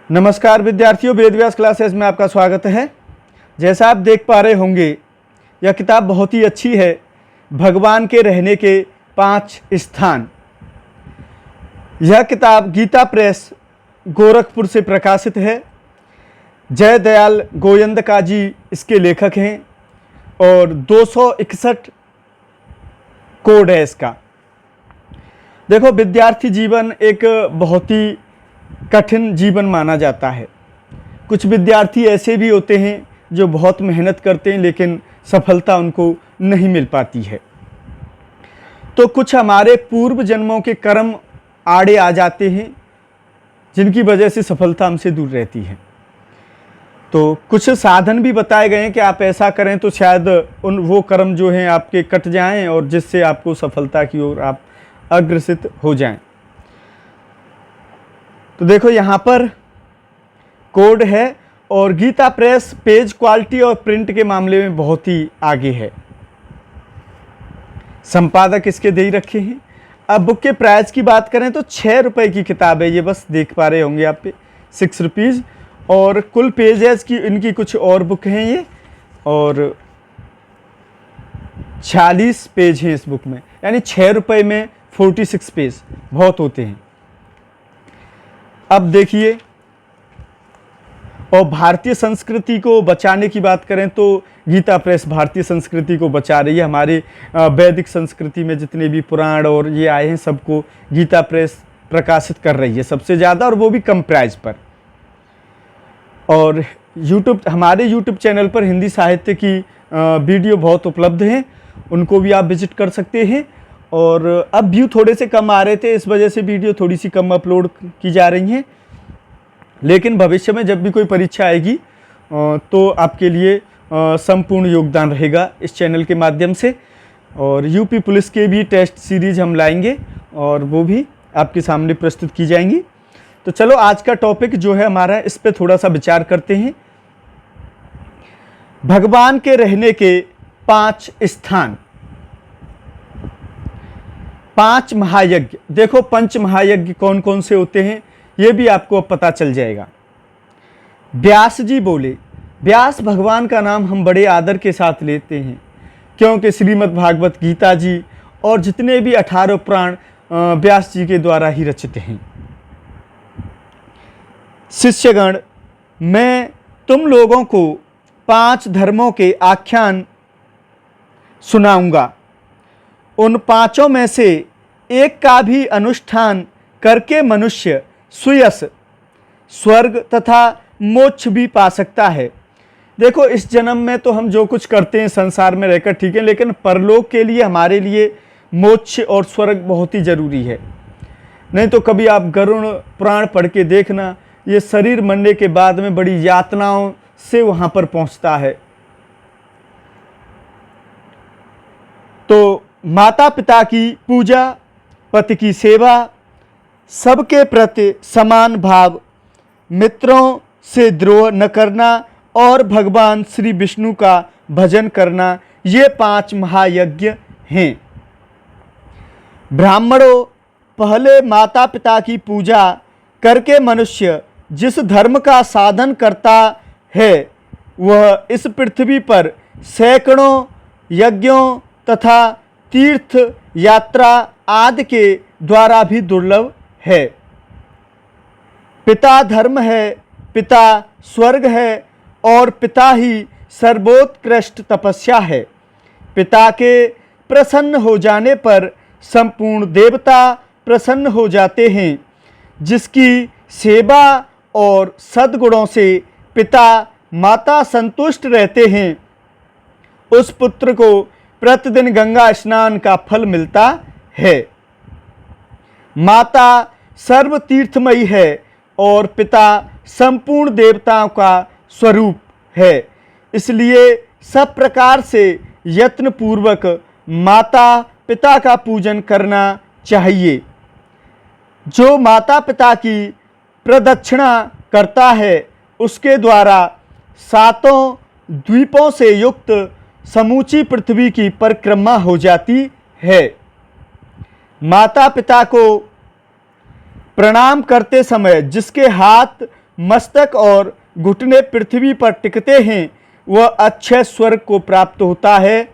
नमस्कार विद्यार्थियों, वेदव्यास क्लासेस में आपका स्वागत है। जैसा आप देख पा रहे होंगे, यह किताब बहुत ही अच्छी है। भगवान के रहने के 5 स्थान। यह किताब गीता प्रेस गोरखपुर से प्रकाशित है। जय दयाल गोयंदका जी इसके लेखक हैं और 261 कोड है इसका। देखो, विद्यार्थी जीवन एक बहुत ही कठिन जीवन माना जाता है। कुछ विद्यार्थी ऐसे भी होते हैं जो बहुत मेहनत करते हैं लेकिन सफलता उनको नहीं मिल पाती है। तो कुछ हमारे पूर्व जन्मों के कर्म आड़े आ जाते हैं जिनकी वजह से सफलता हमसे दूर रहती है। तो कुछ साधन भी बताए गए हैं कि आप ऐसा करें तो शायद वो कर्म जो हैं आपके कट जाएं और जिससे आपको सफलता की ओर आप अग्रसित हो जाएं। तो देखो, यहाँ पर कोड है और गीता प्रेस पेज क्वालिटी और प्रिंट के मामले में बहुत ही आगे है। संपादक इसके दे ही रखे हैं। अब बुक के प्राइस की बात करें तो 6 रुपए की किताब है ये, बस देख पा रहे होंगे आप पे 6 रुपीज़। और कुल पेजेस की इनकी कुछ और बुक हैं ये, और 46 पेज हैं इस बुक में, यानी 6 रुपए में 46 पेज बहुत होते हैं। अब देखिए, और भारतीय संस्कृति को बचाने की बात करें तो गीता प्रेस भारतीय संस्कृति को बचा रही है। हमारे वैदिक संस्कृति में जितने भी पुराण और ये आए हैं सबको गीता प्रेस प्रकाशित कर रही है सबसे ज़्यादा, और वो भी कम प्राइस पर। और हमारे यूट्यूब चैनल पर हिंदी साहित्य की वीडियो बहुत उपलब्ध हैं, उनको भी आप विजिट कर सकते हैं। और अब व्यू थोड़े से कम आ रहे थे, इस वजह से वीडियो थोड़ी सी कम अपलोड की जा रही हैं, लेकिन भविष्य में जब भी कोई परीक्षा आएगी तो आपके लिए संपूर्ण योगदान रहेगा इस चैनल के माध्यम से। और यूपी पुलिस के भी टेस्ट सीरीज हम लाएंगे और वो भी आपके सामने प्रस्तुत की जाएंगी। तो चलो, आज का टॉपिक जो है हमारा, इस पे थोड़ा सा विचार करते हैं। भगवान के रहने के 5 स्थान, 5 महायज्ञ। देखो, पंच महायज्ञ कौन कौन से होते हैं ये भी आपको अब पता चल जाएगा। व्यास जी बोले, व्यास भगवान का नाम हम बड़े आदर के साथ लेते हैं क्योंकि श्रीमद् भागवत गीता जी और जितने भी 18 पुराण व्यास जी के द्वारा ही रचित हैं। शिष्यगण, मैं तुम लोगों को 5 धर्मों के आख्यान सुनाऊंगा। उन 5 में से एक का भी अनुष्ठान करके मनुष्य सुयश, स्वर्ग तथा मोक्ष भी पा सकता है। देखो, इस जन्म में तो हम जो कुछ करते हैं संसार में रहकर ठीक है, लेकिन परलोक के लिए हमारे लिए मोक्ष और स्वर्ग बहुत ही जरूरी है। नहीं तो कभी आप गरुड़ पुराण पढ़ के देखना, ये शरीर मरने के बाद में बड़ी यातनाओं से वहां पर पहुंचता है। तो माता पिता की पूजा, पति की सेवा, सबके प्रति समान भाव, मित्रों से द्रोह न करना और भगवान श्री विष्णु का भजन करना, ये 5 महायज्ञ हैं। ब्राह्मणों, पहले माता पिता की पूजा करके मनुष्य जिस धर्म का साधन करता है वह इस पृथ्वी पर सैकड़ों यज्ञों तथा तीर्थ यात्रा आदि के द्वारा भी दुर्लभ है। पिता धर्म है, पिता स्वर्ग है और पिता ही सर्वोत्कृष्ट तपस्या है। पिता के प्रसन्न हो जाने पर संपूर्ण देवता प्रसन्न हो जाते हैं। जिसकी सेवा और सद्गुणों से पिता माता संतुष्ट रहते हैं, उस पुत्र को प्रतिदिन गंगा स्नान का फल मिलता है। माता सर्व तीर्थमयी है और पिता संपूर्ण देवताओं का स्वरूप है। इसलिए सब प्रकार से यत्न पूर्वक माता पिता का पूजन करना चाहिए। जो माता पिता की प्रदक्षिणा करता है उसके द्वारा 7 द्वीपों से युक्त समूची पृथ्वी की परिक्रमा हो जाती है। माता पिता को प्रणाम करते समय जिसके हाथ मस्तक और घुटने पृथ्वी पर टिकते हैं वह अक्षय स्वर्ग को प्राप्त होता है।